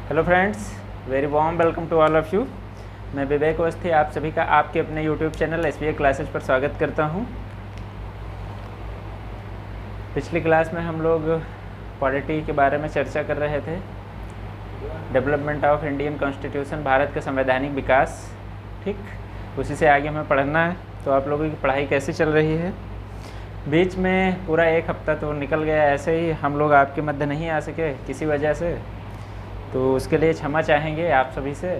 Hello friends, very warm welcome to all of you. मैं विवेक अवस्थी आप सभी का आपके अपने यूट्यूब चैनल SBA क्लासेस पर स्वागत करता हूं। पिछली क्लास में हम लोग पॉलिटी के बारे में चर्चा कर रहे थे। Development of Indian constitution, Bharat का संवैधानिक विकास। ठीक, उसी से आगे हमें पढ़ना है। तो आप लोगों की पढ़ाई कैसी चल रही है? बीच में पूरा एक हफ्ता तो निकल गया, ऐसे ही हम लोग आपके मध्य नहीं आ सके किसी वजह से, तो उसके लिए क्षमा चाहेंगे आप सभी से।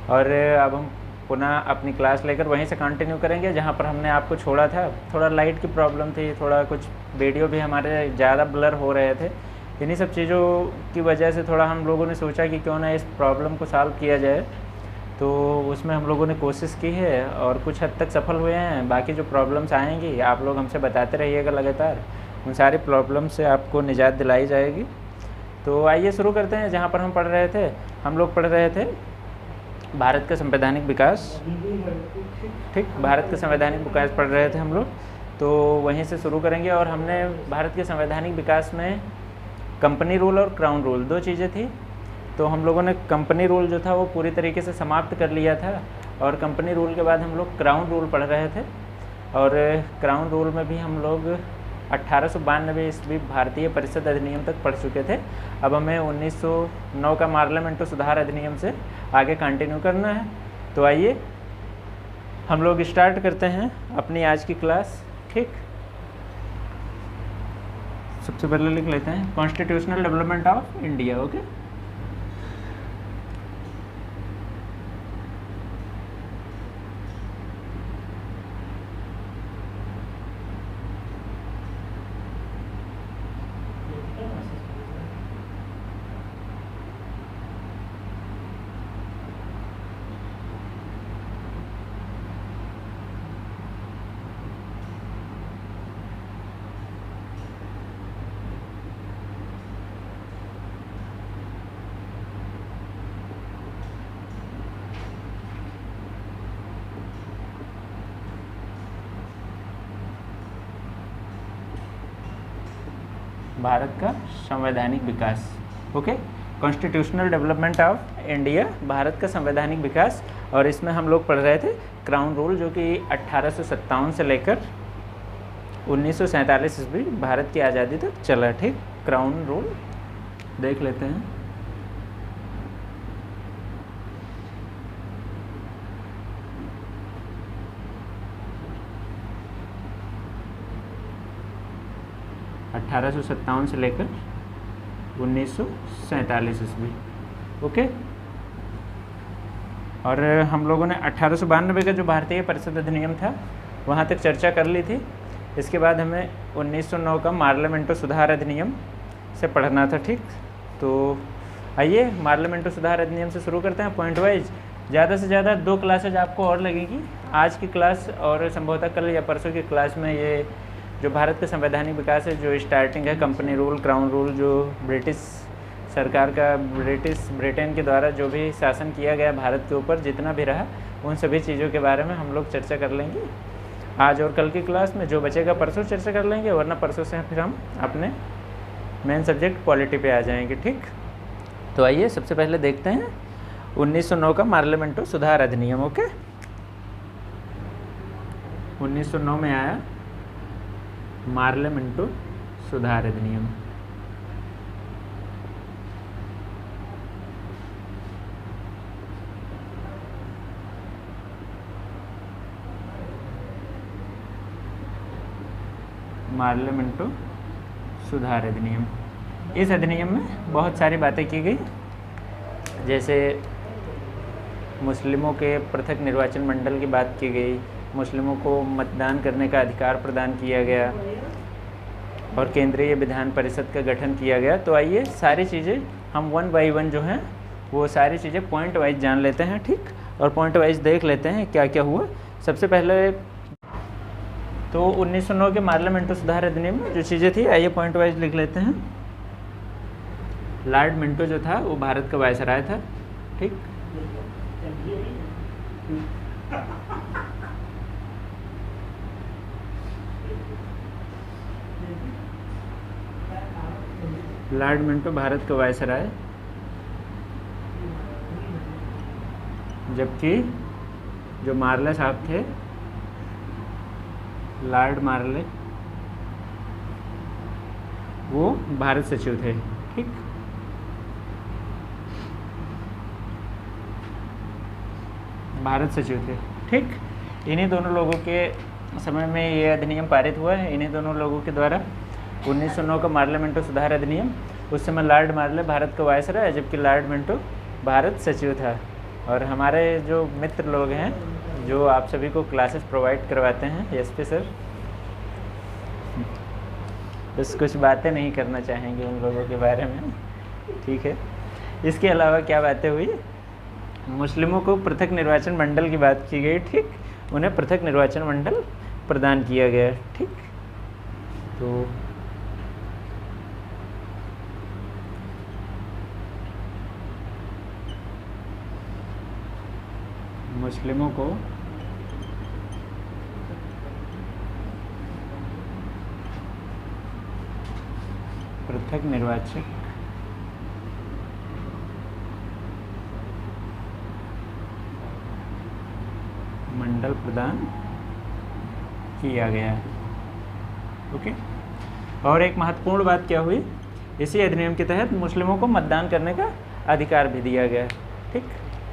और अब हम पुनः अपनी क्लास लेकर वहीं से कंटिन्यू करेंगे जहां पर हमने आपको छोड़ा था। थोड़ा लाइट की प्रॉब्लम थी, थोड़ा कुछ वीडियो भी हमारे ज़्यादा ब्लर हो रहे थे। इन्हीं सब चीज़ों की वजह से थोड़ा हम लोगों ने सोचा कि क्यों ना इस प्रॉब्लम को सॉल्व किया जाए। तो उसमें हम लोगों ने कोशिश की है और कुछ हद तक सफल हुए हैं। बाकी जो प्रॉब्लम्स आएंगी आप लोग हमसे बताते रहिएगा लगातार, उन सारी प्रॉब्लम से आपको निजात दिलाई जाएगी। तो आइए शुरू करते हैं। जहाँ पर हम पढ़ रहे थे, हम लोग पढ़ रहे थे भारत का संवैधानिक विकास। ठीक, भारत का संवैधानिक विकास पढ़ रहे थे हम लोग, तो वहीं से शुरू करेंगे। और हमने भारत के संवैधानिक विकास में कंपनी रूल और क्राउन रूल दो चीज़ें थी। तो हम लोगों ने कंपनी रूल जो था वो पूरी तरीके से समाप्त कर लिया था, और कंपनी रूल के बाद हम लोग क्राउन रूल पढ़ रहे थे। और क्राउन रूल में भी हम लोग 1892 ईस्वी भारतीय परिषद अधिनियम तक पढ़ चुके थे। अब हमें 1909 का पार्लियामेंट सुधार अधिनियम से आगे कंटिन्यू करना है। तो आइए हम लोग स्टार्ट करते हैं अपनी आज की क्लास। ठीक, सबसे पहले लिख लेते हैं constitutional development of India. Okay, Bharat का संवैधानिक विकास। Okay, constitutional development of India, Bharat का संवैधानिक विकास। और इसमें हम लोग पढ़ रहे थे क्राउन रूल, जो कि 1857 से लेकर 1947 ईस्वी भारत की आज़ादी तक चला। ठीक, क्राउन रूल देख लेते हैं। (1857) से लेकर 1947 ईस्वी। ओके, और हम लोगों ने 1892 का जो भारतीय परिषद अधिनियम था वहाँ तक चर्चा कर ली थी। इसके बाद हमें 1909 का पार्लियामेंट सुधार अधिनियम से पढ़ना था। ठीक, तो आइए पार्लियामेंट सुधार अधिनियम से शुरू करते हैं पॉइंट वाइज। ज़्यादा से ज़्यादा 2 क्लासेज आपको और लगेगी। आज की क्लास और संभवतः कल या परसों की क्लास में ये जो भारत का संवैधानिक विकास है, जो स्टार्टिंग है कंपनी रूल, क्राउन रूल, जो ब्रिटिश सरकार का ब्रिटेन के द्वारा जो भी शासन किया गया भारत के ऊपर, जितना भी रहा, उन सभी चीज़ों के बारे में हम लोग चर्चा कर लेंगे आज और कल की क्लास में। जो बचेगा परसों चर्चा कर लेंगे, वरना परसों से फिर हम अपने मेन सब्जेक्ट पॉलिटी पे आ जाएंगे। ठीक, तो आइए सबसे पहले देखते हैं 1909 का पार्लियामेंट सुधार अधिनियम। ओके, 1909 में आया पार्लियामेंट सुधार अधिनियम। पार्लियामेंट सुधार अधिनियम, इस अधिनियम में बहुत सारी बातें की गई, जैसे मुस्लिमों के पृथक निर्वाचन मंडल की बात की गई, मुस्लिमों को मतदान करने का अधिकार प्रदान किया गया, और केंद्रीय विधान परिषद का गठन किया गया। तो आइए सारी चीज़ें हम 1 बाई 1 जो हैं वो सारी चीज़ें पॉइंट वाइज जान लेते हैं। ठीक, और पॉइंट वाइज देख लेते हैं क्या क्या हुआ। सबसे पहले तो 1909 के पार्लियामेंट सुधार अधिनियम में जो चीज़ें थी, आइए पॉइंट वाइज लिख लेते हैं। लॉर्ड मिंटो जो था वो भारत का वायसराय था। ठीक, लॉर्ड मिंटो भारत का वायसराय जबकि जो मार्ले साहब थे, लॉर्ड मार्ले, वो भारत सचिव थे। ठीक, भारत सचिव थे। ठीक, इन्हीं दोनों लोगों के समय में ये अधिनियम पारित हुआ है, इन्हीं दोनों लोगों के द्वारा। 1909 का मार्ले मिंटो सुधार अधिनियम, उस समय लॉर्ड मार्ले भारत का वायसराय है, जबकि लॉर्ड मिंटो भारत सचिव था। और हमारे जो मित्र लोग हैं जो आप सभी को क्लासेस प्रोवाइड करवाते हैं, एसपी सर, बस कुछ बातें नहीं करना चाहेंगे उन लोगों के बारे में। ठीक है, इसके अलावा क्या बातें हुई, मुस्लिमों को पृथक निर्वाचन मंडल की बात की गई। ठीक, उन्हें पृथक निर्वाचन मंडल प्रदान किया गया। ठीक, तो मुस्लिमों को पृथक निर्वाचक मंडल प्रदान किया गया। ओके, और एक महत्वपूर्ण बात क्या हुई, इसी अधिनियम के तहत मुस्लिमों को मतदान करने का अधिकार भी दिया गया। ठीक,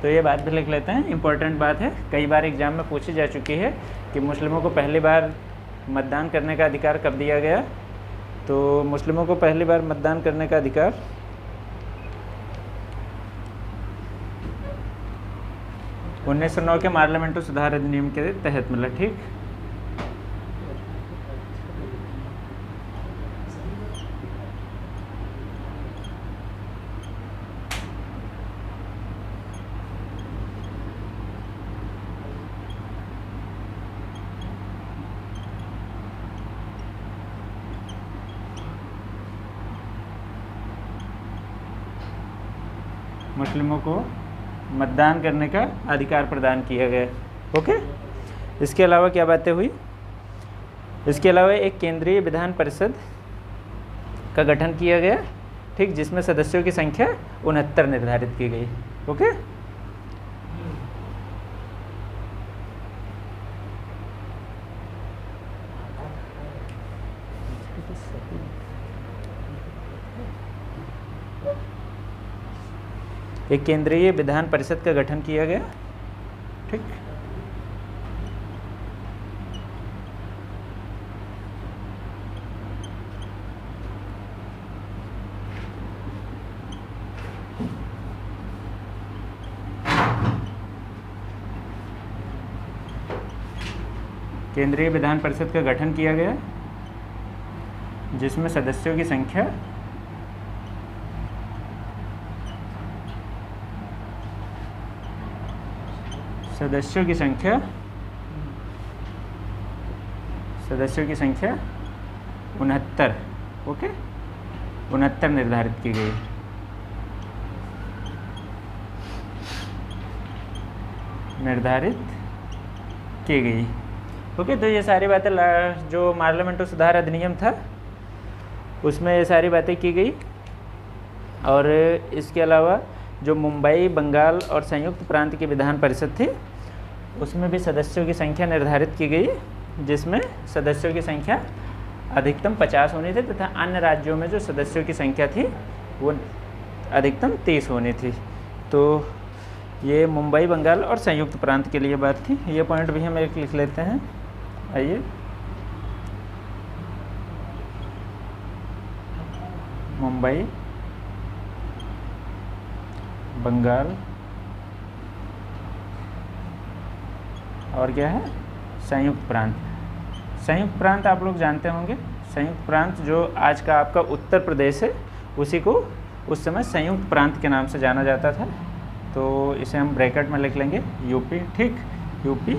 तो ये बात भी लिख लेते हैं, इम्पोर्टेंट बात है, कई बार एग्जाम में पूछी जा चुकी है कि मुस्लिमों को पहली बार मतदान करने का अधिकार कब दिया गया। तो मुस्लिमों को पहली बार मतदान करने का अधिकार 1909 के मार्ले मिंटो सुधार अधिनियम के तहत मिला। ठीक, मुस्लिमों को मतदान करने का अधिकार प्रदान किया गया। ओके, इसके अलावा क्या बातें हुई, इसके अलावा एक केंद्रीय विधान परिषद का गठन किया गया। ठीक, जिसमें सदस्यों की संख्या 69 निर्धारित की गई। ओके, एक केंद्रीय विधान परिषद का गठन किया गया। ठीक, केंद्रीय विधान परिषद का गठन किया गया, जिसमें सदस्यों की संख्या सदस्यों की संख्या 69। ओके, 69 निर्धारित की गई। ओके, तो ये सारी बातें जो मार्ले मिंटो सुधार अधिनियम था उसमें ये सारी बातें की गई। और इसके अलावा जो मुंबई, बंगाल और संयुक्त प्रांत की विधान परिषद थी उसमें भी सदस्यों की संख्या निर्धारित की गई, जिसमें सदस्यों की संख्या अधिकतम 50 होनी थी तथा अन्य राज्यों में जो सदस्यों की संख्या थी वो अधिकतम 30 होनी थी। तो ये मुंबई, बंगाल और संयुक्त प्रांत के लिए बात थी। ये पॉइंट भी हम एक लिख लेते हैं। आइए, मुंबई, बंगाल और क्या है, संयुक्त प्रांत। संयुक्त प्रांत आप लोग जानते होंगे, संयुक्त प्रांत जो आज का आपका उत्तर प्रदेश है उसी को उस समय संयुक्त प्रांत के नाम से जाना जाता था। तो इसे हम ब्रैकेट में लिख लेंगे यूपी। ठीक, यूपी,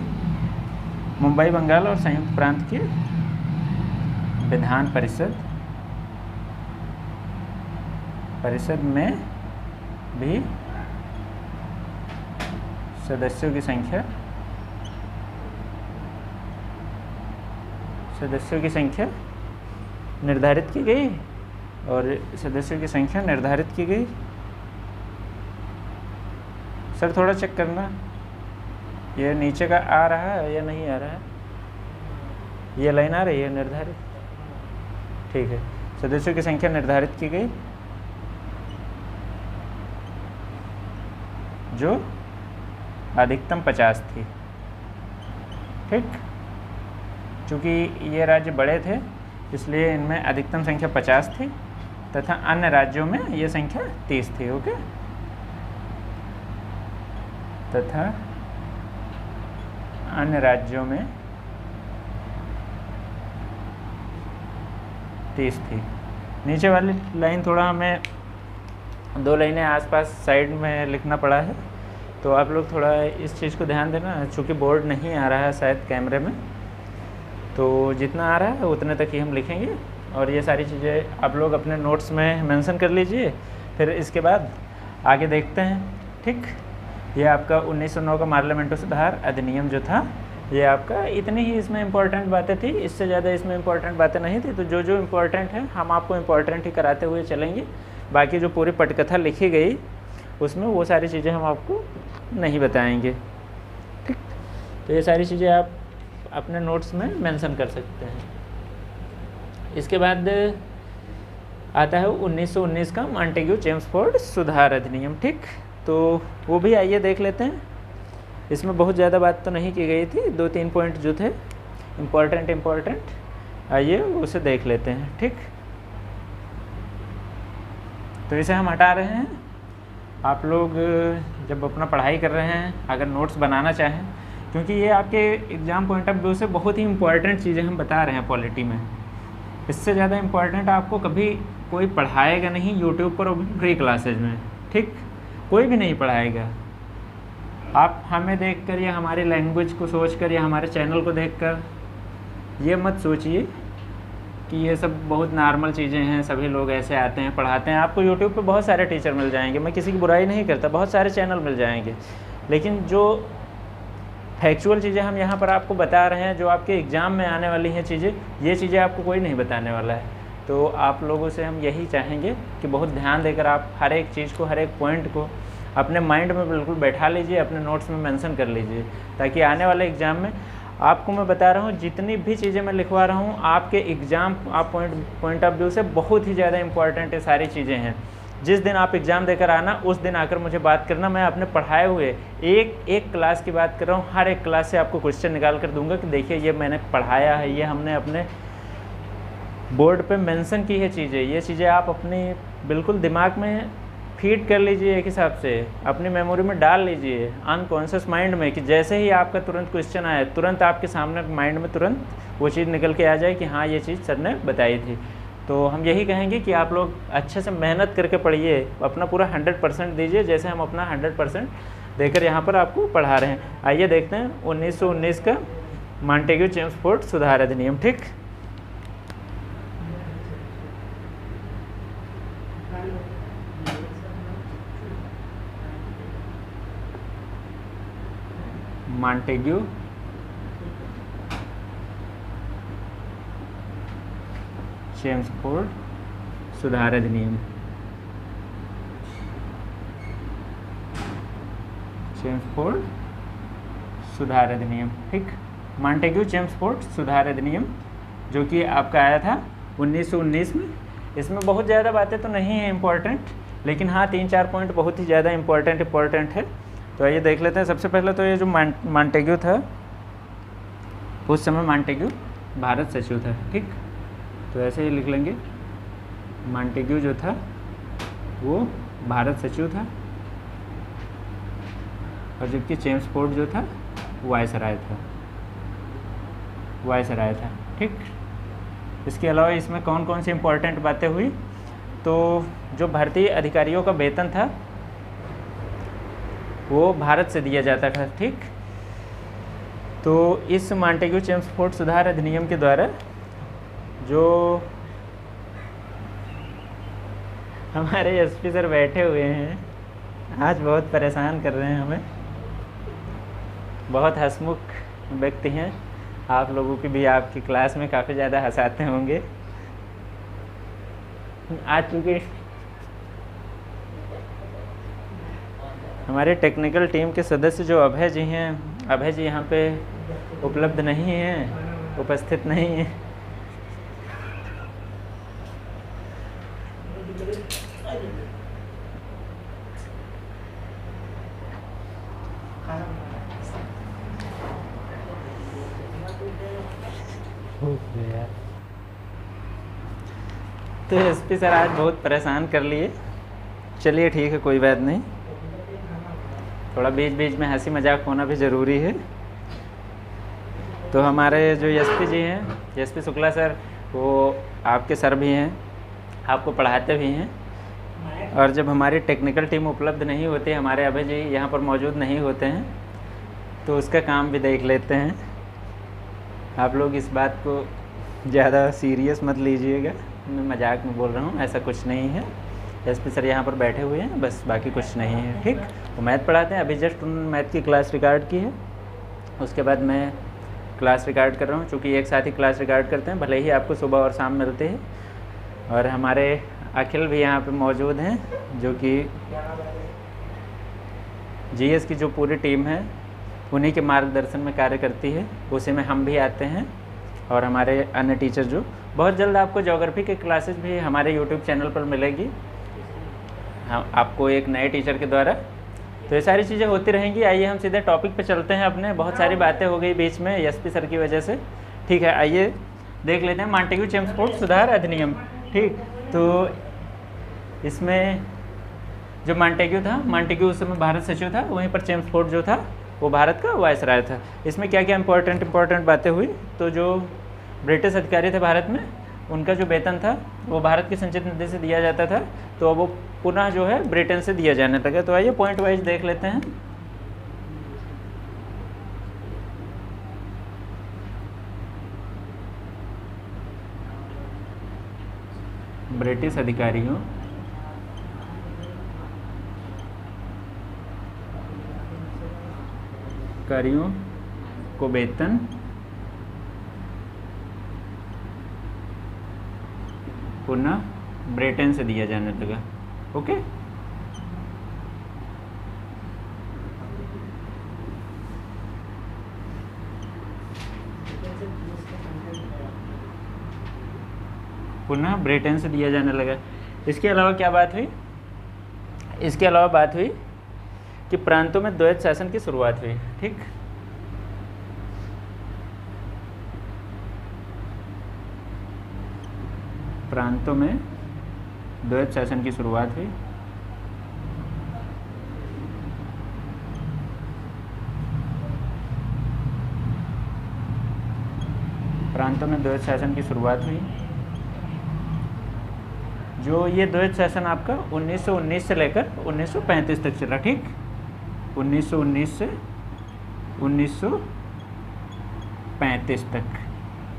मुंबई, बंगाल और संयुक्त प्रांत की विधान परिषद में भी सदस्यों की संख्या निर्धारित की गई और सदस्यों की संख्या निर्धारित की गई। सर थोड़ा चेक करना, ये नीचे का आ रहा है या नहीं आ रहा है? ये लाइन आ रही है निर्धारित, ठीक है। सदस्यों की संख्या निर्धारित की गई जो अधिकतम 50 थी, ठीक। चूँकि ये राज्य बड़े थे इसलिए इनमें अधिकतम संख्या 50 थी तथा अन्य राज्यों में ये संख्या 30 थी, ओके। तथा अन्य राज्यों में 30 थी। नीचे वाली लाइन थोड़ा हमें 2 लाइनें आसपास साइड में लिखना पड़ा है, तो आप लोग थोड़ा इस चीज़ को ध्यान देना। चूँकि बोर्ड नहीं आ रहा है शायद कैमरे में, तो जितना आ रहा है उतने तक ही हम लिखेंगे। और ये सारी चीज़ें आप लोग अपने नोट्स में मेंशन कर लीजिए, फिर इसके बाद आगे देखते हैं, ठीक। ये आपका 1909 का पार्लियामेंट सुधार अधिनियम जो था, ये आपका इतनी ही इसमें इम्पोर्टेंट बातें थी, इससे ज़्यादा इसमें इम्पोर्टेंट बातें नहीं थी। तो जो जो इम्पोर्टेंट है हम आपको इम्पोर्टेंट ही कराते हुए चलेंगे। बाकी जो पूरी पटकथा लिखी गई उसमें वो सारी चीज़ें हम आपको नहीं बताएंगे, ठीक। तो ये सारी चीज़ें आप अपने नोट्स में मेंशन कर सकते हैं। इसके बाद आता है 1919 का मॉन्टेग्यू चेम्सफोर्ड सुधार अधिनियम, ठीक। तो वो भी आइए देख लेते हैं। इसमें बहुत ज़्यादा बात तो नहीं की गई थी, 2-3 पॉइंट जो थे इम्पोर्टेंट, आइए उसे देख लेते हैं, ठीक। तो इसे हम हटा रहे हैं। आप लोग जब अपना पढ़ाई कर रहे हैं, अगर नोट्स बनाना चाहें, क्योंकि ये आपके एग्ज़ाम पॉइंट ऑफ व्यू से बहुत ही इम्पोर्टेंट चीज़ें हम बता रहे हैं पॉलिटी में। इससे ज़्यादा इम्पोर्टेंट आपको कभी कोई पढ़ाएगा नहीं यूट्यूब पर और फ्री क्लासेज में, ठीक। कोई भी नहीं पढ़ाएगा। आप हमें देखकर या हमारी लैंग्वेज को सोचकर या हमारे चैनल को देखकर ये मत सोचिए कि ये सब बहुत नॉर्मल चीज़ें हैं, सभी लोग ऐसे आते हैं पढ़ाते हैं। आपको यूट्यूब पे बहुत सारे टीचर मिल जाएंगे, मैं किसी की बुराई नहीं करता, बहुत सारे चैनल मिल जाएंगे, लेकिन जो फैक्चुअल चीज़ें हम यहाँ पर आपको बता रहे हैं, जो आपके एग्ज़ाम में आने वाली हैं चीज़ें, ये चीज़ें आपको कोई नहीं बताने वाला है। तो आप लोगों से हम यही चाहेंगे कि बहुत ध्यान देकर आप हर एक चीज़ को, हर एक पॉइंट को अपने माइंड में बिल्कुल बैठा लीजिए, अपने नोट्स में मेंशन कर लीजिए, ताकि आने वाले एग्ज़ाम में आपको मैं बता रहा हूँ जितनी भी चीज़ें मैं लिखवा रहा हूँ आपके एग्ज़ाम आप पॉइंट ऑफ व्यू से बहुत ही ज़्यादा इंपॉर्टेंट ये सारी चीज़ें हैं। जिस दिन आप एग्ज़ाम देकर आना उस दिन आकर मुझे बात करना। मैं अपने पढ़ाए हुए एक क्लास की बात कर रहा हूँ, हर एक क्लास से आपको क्वेश्चन निकाल कर दूंगा कि देखिए ये मैंने पढ़ाया है, ये हमने अपने बोर्ड पे मेंशन की है चीज़ें। ये चीज़ें आप अपनी बिल्कुल दिमाग में फीड कर लीजिए, एक हिसाब से अपनी मेमोरी में डाल लीजिए, अनकॉन्शियस माइंड में, कि जैसे ही आपका तुरंत क्वेश्चन आए तुरंत आपके सामने माइंड में तुरंत वो चीज़ निकल के आ जाए कि हाँ ये चीज़ सर ने बताई थी। तो हम यही कहेंगे कि आप लोग अच्छे से मेहनत करके पढ़िए, अपना पूरा 100% दीजिए, जैसे हम अपना 100% देकर यहाँ पर आपको पढ़ा रहे हैं। आइए देखते हैं 1919 का मॉन्टेग्यू चेम्सफोर्ड सुधार अधिनियम, ठीक। मॉन्टेग्यू चेम्सफोर्ड सुधार अधिनियम, चेम्सफोर्ड सुधार अधिनियम, ठीक। मॉन्टेग्यू चेम्सफोर्ड सुधार अधिनियम जो कि आपका आया था 1919 में। इसमें बहुत ज़्यादा बातें तो नहीं हैं इम्पोर्टेंट, लेकिन हाँ 3-4 पॉइंट बहुत ही ज़्यादा इम्पोर्टेंट है। तो आइए देख लेते हैं। सबसे पहले तो ये जो मॉन्टेग्यू था, उस समय मॉन्टेग्यू भारत सचिव था, ठीक। तो ऐसे ही लिख लेंगे, मॉन्टेग्यू जो था वो भारत सचिव था, और जबकि चेम्सफोर्ड जो था वायसराय था, ठीक। इसके अलावा इसमें कौन कौन सी इम्पोर्टेंट बातें हुई, तो जो भारतीय अधिकारियों का वेतन था वो भारत से दिया जाता था, ठीक। तो इस मॉन्टेग्यू चेम्सफोर्ड सुधार अधिनियम के द्वारा जो हमारे एसपी सर बैठे हुए हैं, आज बहुत परेशान कर रहे हैं हमें, बहुत हंसमुख व्यक्ति हैं। आप लोगों की भी आपकी क्लास में काफ़ी ज़्यादा हंसाते होंगे। आज चूँकि हमारे टेक्निकल टीम के सदस्य जो अभय जी हैं अभय जी यहाँ पे उपलब्ध नहीं है, उपस्थित नहीं है। तो एसपी सर आज बहुत परेशान कर लिए। चलिए ठीक है, कोई बात नहीं, थोड़ा बीच बीच में हंसी मजाक होना भी ज़रूरी है। तो हमारे जो एसपी जी हैं, एसपी शुक्ला सर, वो आपके सर भी हैं, आपको पढ़ाते भी हैं। और जब हमारी टेक्निकल टीम उपलब्ध नहीं होती, हमारे अभय जी यहाँ पर मौजूद नहीं होते हैं, तो उसका काम भी देख लेते हैं। आप लोग इस बात को ज़्यादा सीरियस मत लीजिएगा, मैं मजाक में बोल रहा हूँ, ऐसा कुछ नहीं है। एसपी सर यहाँ पर बैठे हुए हैं, बस बाकी कुछ नहीं है, ठीक। वो मैथ पढ़ाते हैं, अभी जस्ट उन्होंने मैथ की क्लास रिकॉर्ड की है, उसके बाद मैं क्लास रिकॉर्ड कर रहा हूँ। चूँकि एक साथ ही क्लास रिकॉर्ड करते हैं, भले ही आपको सुबह और शाम मिलते हैं। और हमारे अखिल भी यहाँ पे मौजूद हैं, जो कि जीएस की जो पूरी टीम है उन्हीं के मार्गदर्शन में कार्य करती है, उसी में हम भी आते हैं। और हमारे अन्य टीचर, जो बहुत जल्द आपको ज्योग्राफी के क्लासेस भी हमारे यूट्यूब चैनल पर मिलेगी, हम आपको एक नए टीचर के द्वारा। तो ये सारी चीज़ें होती रहेंगी। आइए हम सीधे टॉपिक पे चलते हैं अपने। बहुत सारी बातें हो गई बीच में एसपी सर की वजह से, ठीक है। आइए देख लेते हैं मॉन्टेग्यू चेम्सफोर्ड सुधार अधिनियम, ठीक। तो इसमें जो मॉन्टेग्यू था, मॉन्टेग्यू उस समय भारत सचिव था, वहीं पर चेम्सफोर्ड जो था वो भारत का वायसराय था। इसमें क्या क्या इंपॉर्टेंट बातें हुई, तो जो ब्रिटिश अधिकारी थे भारत में, उनका जो वेतन था वो भारत की संचित निधि से दिया जाता था, तो अब वो पुनः जो है ब्रिटेन से दिया जाने लगा। तो आइए पॉइंट वाइज देख लेते हैं। ब्रिटिश अधिकारियों को वेतन पुनः ब्रिटेन से दिया जाने लगा, ओके। पुनः ब्रिटेन से दिया जाने लगा। इसके अलावा क्या बात हुई? इसके अलावा बात हुई कि प्रांतों में द्वैत शासन की शुरुआत हुई, ठीक। प्रांतों में द्वैत शासन की शुरुआत हुई। प्रांतों में द्वैत शासन की शुरुआत हुई। जो ये द्वैत शासन आपका 1919 से लेकर 1935 तक चला, ठीक। 1919 से 1935 तक,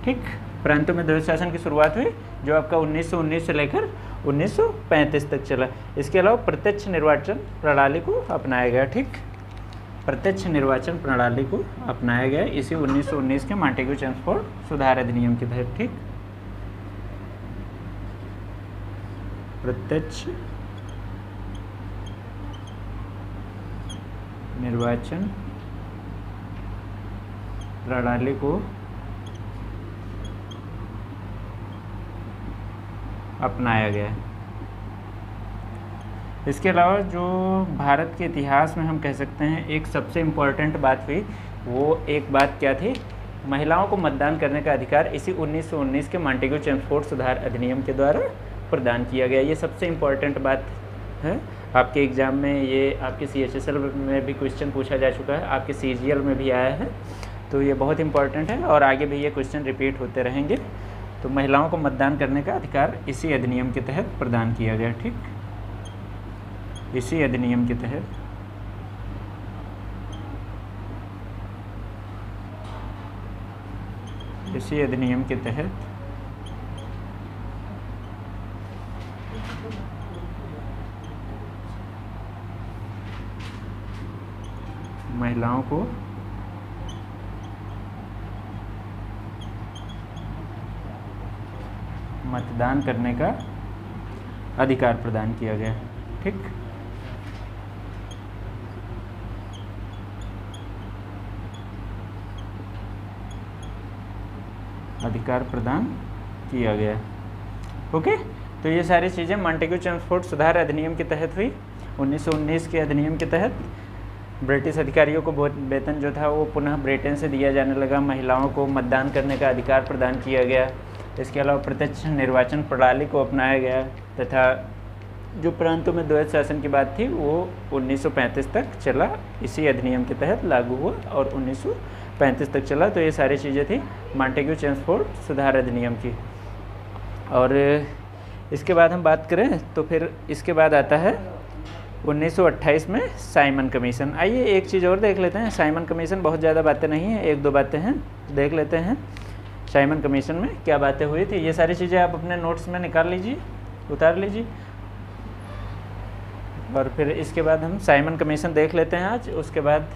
ठीक। प्रांतों में द्वैत शासन की शुरुआत हुई, जो आपका 1919 से लेकर 1935 तक चला। इसके अलावा प्रत्यक्ष निर्वाचन प्रणाली को अपनाया गया, ठीक। प्रत्यक्ष निर्वाचन प्रणाली को अपनाया गया इसी 1919 के मॉन्टेग्यू चेम्सफोर्ड सुधार अधिनियम के तहत, ठीक। प्रत्यक्ष निर्वाचन प्रणाली को अपनाया गया। इसके अलावा जो भारत के इतिहास में हम कह सकते हैं एक सबसे इम्पोर्टेंट बात हुई, वो एक बात क्या थी? महिलाओं को मतदान करने का अधिकार इसी 1919 के मॉन्टेग्यू चेम्सफोर्ड सुधार अधिनियम के द्वारा प्रदान किया गया। ये सबसे इम्पोर्टेंट बात है। आपके एग्ज़ाम में ये आपके CHSL में भी क्वेश्चन पूछा जा चुका है, आपके CGL में भी आया है, तो ये बहुत इम्पोर्टेंट है और आगे भी ये क्वेश्चन रिपीट होते रहेंगे। तो महिलाओं को मतदान करने का अधिकार इसी अधिनियम के तहत प्रदान किया गया, ठीक। इसी अधिनियम के तहत महिलाओं को मतदान करने का अधिकार प्रदान किया गया, ठीक। अधिकार प्रदान किया गया। ओके, तो ये सारी चीज़ें मॉन्टेग्यू चेम्सफोर्ड सुधार अधिनियम के तहत हुई। 1919 के अधिनियम के तहत ब्रिटिश अधिकारियों को वेतन जो था वो पुनः ब्रिटेन से दिया जाने लगा। महिलाओं को मतदान करने का अधिकार प्रदान किया गया। इसके अलावा प्रत्यक्ष निर्वाचन प्रणाली को अपनाया गया तथा जो प्रांतों में द्वैध शासन की बात थी वो 1935 तक चला, इसी अधिनियम के तहत लागू हुआ और 1935 तक चला। तो ये सारी चीज़ें थी मॉन्टेग्यू चेम्सफोर्ड सुधार अधिनियम की। और इसके बाद हम बात करें तो फिर इसके बाद आता है 1928 में साइमन कमीशन। आइए एक चीज़ और देख लेते हैं। साइमन कमीशन बहुत ज़्यादा बातें नहीं हैं, एक दो बातें हैं, देख लेते हैं साइमन कमीशन में क्या बातें हुई थी। ये सारी चीज़ें आप अपने नोट्स में निकाल लीजिए, उतार लीजिए। और फिर इसके बाद हम साइमन कमीशन देख लेते हैं आज। उसके बाद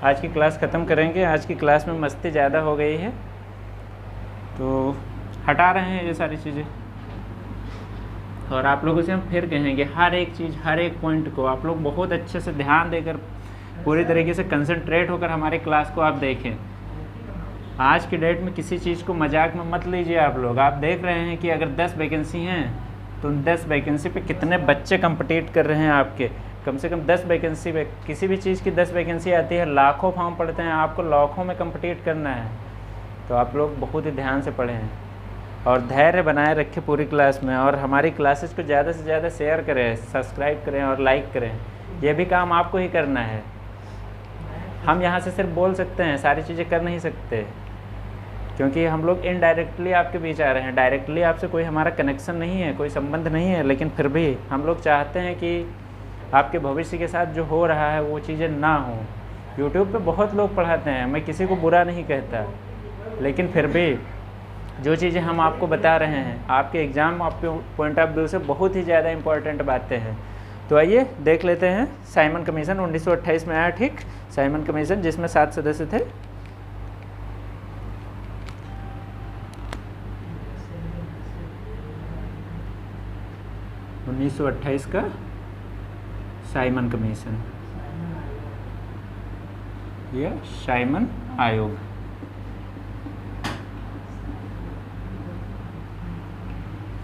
आज की क्लास ख़त्म करेंगे। आज की क्लास में मस्ती ज़्यादा हो गई है तो हटा रहे हैं ये सारी चीज़ें। और आप लोगों से हम फिर कहेंगे हर एक चीज़, हर एक पॉइंट को आप लोग बहुत अच्छे से ध्यान देकर पूरी तरीके से कंसंट्रेट होकर हमारी क्लास को आप देखें। आज की डेट में किसी चीज़ को मजाक में मत लीजिए आप लोग। आप देख रहे हैं कि अगर 10 वैकेंसी हैं तो 10 वैकेंसी पे कितने बच्चे कंपीट कर रहे हैं आपके। कम से कम 10 वैकेंसी पे, किसी भी चीज़ की 10 वैकेंसी आती है, लाखों फॉर्म पड़ते हैं, आपको लाखों में कंपीट करना है। तो आप लोग बहुत ही ध्यान से पढ़ें और धैर्य बनाए रखें पूरी क्लास में। और हमारी क्लासेस को ज़्यादा से ज़्यादा शेयर करें, सब्सक्राइब करें और लाइक करें। ये भी काम आपको ही करना है। हम यहाँ से सिर्फ बोल सकते हैं, सारी चीज़ें कर नहीं सकते, क्योंकि हम लोग इनडायरेक्टली आपके बीच आ रहे हैं। डायरेक्टली आपसे कोई हमारा कनेक्शन नहीं है, कोई संबंध नहीं है, लेकिन फिर भी हम लोग चाहते हैं कि आपके भविष्य के साथ जो हो रहा है वो चीज़ें ना हो। यूट्यूब पे बहुत लोग पढ़ाते हैं, मैं किसी को बुरा नहीं कहता, लेकिन फिर भी जो चीज़ें हम आपको बता रहे हैं आपके एग्ज़ाम, आपके पॉइंट ऑफ व्यू से बहुत ही ज़्यादा इम्पोर्टेंट बातें हैं। तो आइए देख लेते हैं। साइमन कमीशन 1928 में आया, ठीक। साइमन कमीशन जिसमें 7 सदस्य थे। – 1928 का साइमन कमीशन या साइमन आयोग।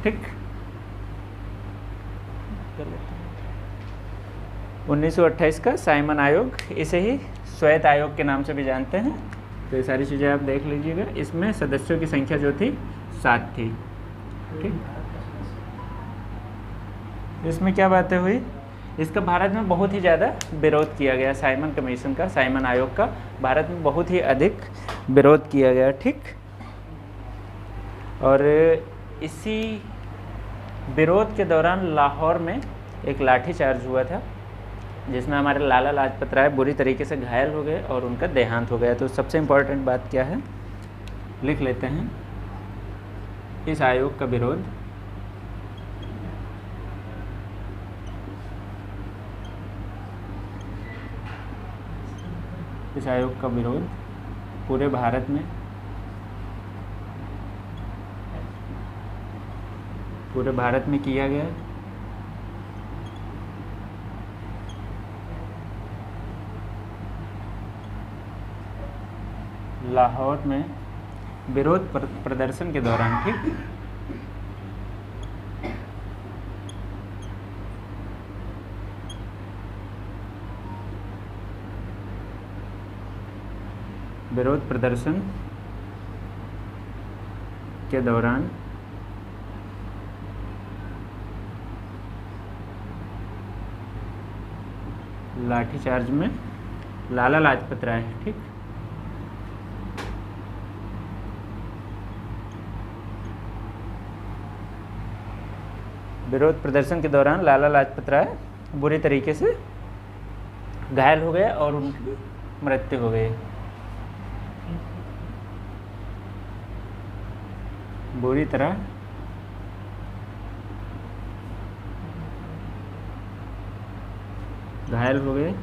ठीक, 1928 का साइमन आयोग, इसे ही श्वेत आयोग के नाम से भी जानते हैं। तो ये सारी चीज़ें आप देख लीजिएगा। इसमें सदस्यों की संख्या जो थी 7 थी। ठीक, इसमें क्या बातें हुई, इसका भारत में बहुत ही ज़्यादा विरोध किया गया। साइमन कमीशन का, साइमन आयोग का भारत में बहुत ही अधिक विरोध किया गया। ठीक, और इसी विरोध के दौरान लाहौर में एक लाठीचार्ज हुआ था, जिसमें हमारे लाला लाजपत राय बुरी तरीके से घायल हो गए और उनका देहांत हो गया। तो सबसे इम्पोर्टेंट बात क्या है, लिख लेते हैं। इस आयोग का विरोध पूरे भारत में किया गया। लाहौर में विरोध प्रदर्शन के दौरान। ठीक, विरोध प्रदर्शन के दौरान लाठीचार्ज में लाला लाजपत राय। ठीक, विरोध प्रदर्शन के दौरान लाला लाजपत राय बुरी तरीके से घायल हो गए और उनकी मृत्यु हो गई। बुरी तरह घायल हो गए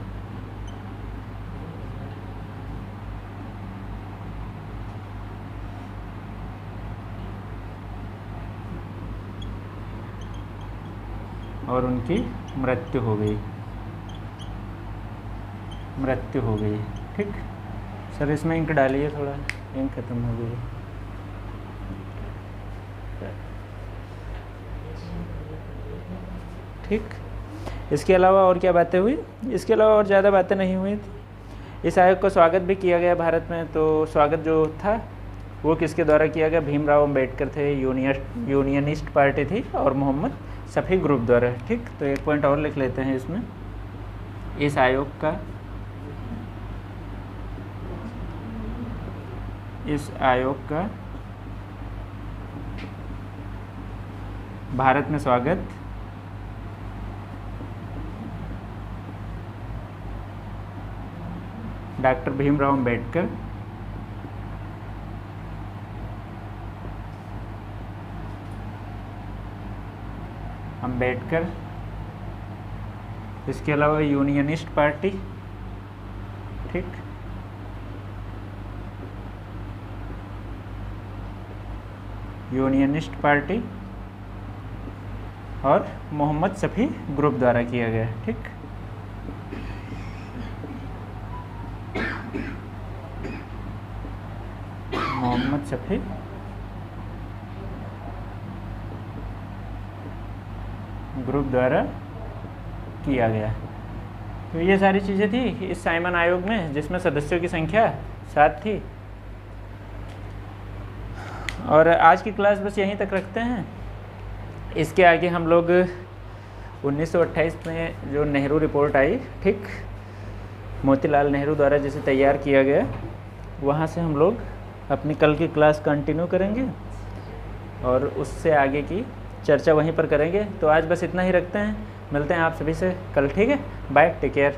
और उनकी मृत्यु हो गई। ठीक, सर इसमें इंक डालिए, थोड़ा इंक खत्म हो गई। ठीक। इसके अलावा और क्या बातें हुई? इसके अलावा और ज़्यादा बातें नहीं हुई थी। इस आयोग का स्वागत भी किया गया भारत में, तो स्वागत जो था वो किसके द्वारा किया गया? भीमराव अंबेडकर थे, यूनियनिस्ट पार्टी थी, और मोहम्मद शफी ग्रुप द्वारा, ठीक। तो एक पॉइंट और लिख लेते हैं इसमें, इस आयोग का भारत में स्वागत डॉक्टर भीमराव अंबेडकर, इसके अलावा यूनियनिस्ट पार्टी, ठीक, यूनियनिस्ट पार्टी और मोहम्मद शफी ग्रुप द्वारा किया गया, ठीक। मोहम्मद शफी ग्रुप द्वारा किया गया। तो ये सारी चीज़ें थी इस साइमन आयोग में, जिसमें सदस्यों की संख्या 7 थी। और आज की क्लास बस यहीं तक रखते हैं। इसके आगे हम लोग 1928 में जो नेहरू रिपोर्ट आई, ठीक, मोतीलाल नेहरू द्वारा जिसे तैयार किया गया, वहाँ से हम लोग अपनी कल की क्लास कंटिन्यू करेंगे और उससे आगे की चर्चा वहीं पर करेंगे। तो आज बस इतना ही रखते हैं, मिलते हैं आप सभी से कल, ठीक है। Bye, take care.